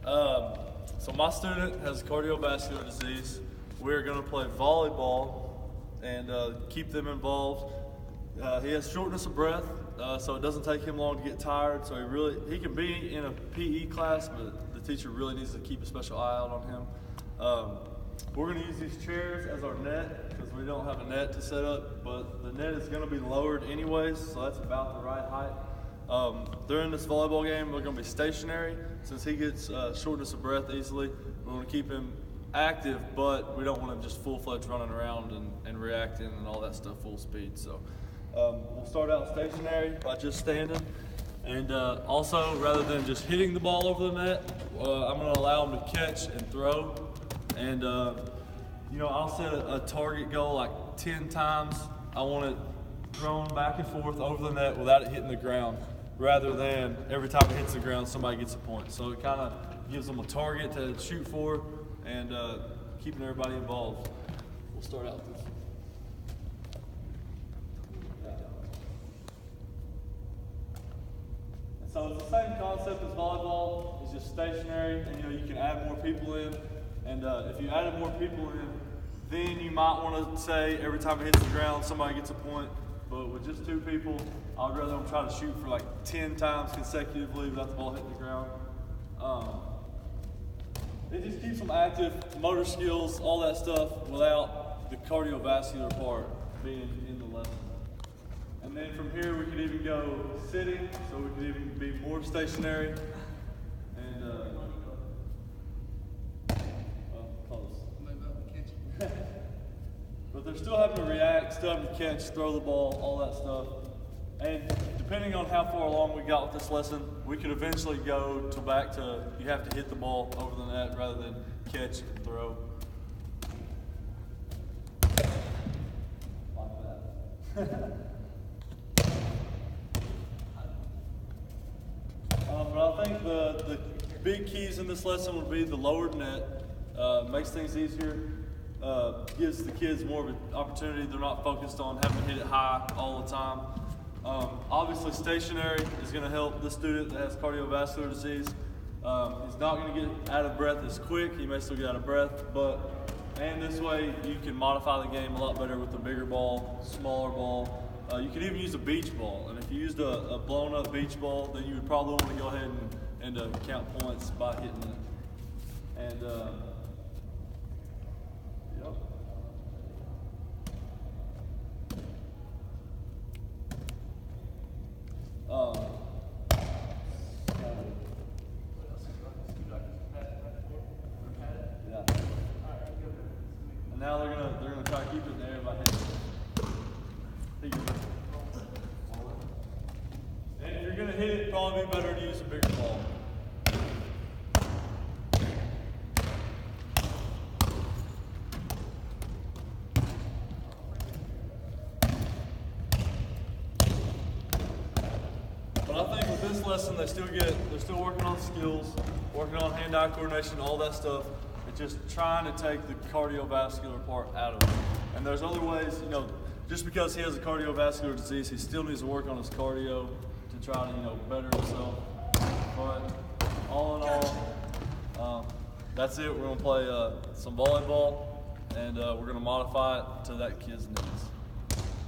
So my student has cardiovascular disease. We're going to play volleyball and keep them involved. He has shortness of breath, so it doesn't take him long to get tired. So he can be in a PE class, but the teacher really needs to keep a special eye out on him. We're going to use these chairs as our net because we don't have a net to set up, but the net is going to be lowered anyways, so that's about the right height. During this volleyball game, we're going to be stationary. Since he gets shortness of breath easily, we're going to keep him active, but we don't want him just full-fledged running around and reacting and all that stuff full speed. So we'll start out stationary by just standing. And also, rather than just hitting the ball over the net, I'm going to allow him to catch and throw. And I'll set a target goal like 10 times. I want it thrown back and forth over the net without it hitting the ground, rather than every time it hits the ground, somebody gets a point. So it kind of gives them a target to shoot for and keeping everybody involved. We'll start out with this. So it's the same concept as volleyball. It's just stationary, and you can add more people in. And if you added more people in, then you might want to say every time it hits the ground, somebody gets a point. But with just 2 people, I'd rather them try to shoot for like 10 times consecutively without the ball hitting the ground. It just keeps them active, motor skills, all that stuff, without the cardiovascular part being in the lesson. And then from here, we could even go sitting, so we could even be more stationary. And close. But they're still having to react, still having to catch, throw the ball, all that stuff. And depending on how far along we got with this lesson, we could eventually go back to you have to hit the ball over the net rather than catch and throw. Like that. But I think the big keys in this lesson would be the lowered net. Makes things easier. Gives the kids more of an opportunity. They're not focused on having to hit it high all the time. Obviously, stationary is going to help the student that has cardiovascular disease. He's not going to get out of breath as quick. He may still get out of breath, and this way you can modify the game a lot better with a bigger ball, smaller ball. You could even use a beach ball, and if you used a blown up beach ball, then you would probably want to go ahead and count points by hitting it. And yep. And now they're gonna try to keep it in the air by hitting it. And if you're gonna hit it, it'd probably be better to use a bigger ball. But I think with this lesson, they're still working on skills, working on hand-eye coordination, all that stuff. It's just trying to take the cardiovascular part out of it. And there's other ways, just because he has a cardiovascular disease, he still needs to work on his cardio to try to, better himself. But all in all, that's it. We're gonna play some volleyball, and we're gonna modify it to that kid's needs.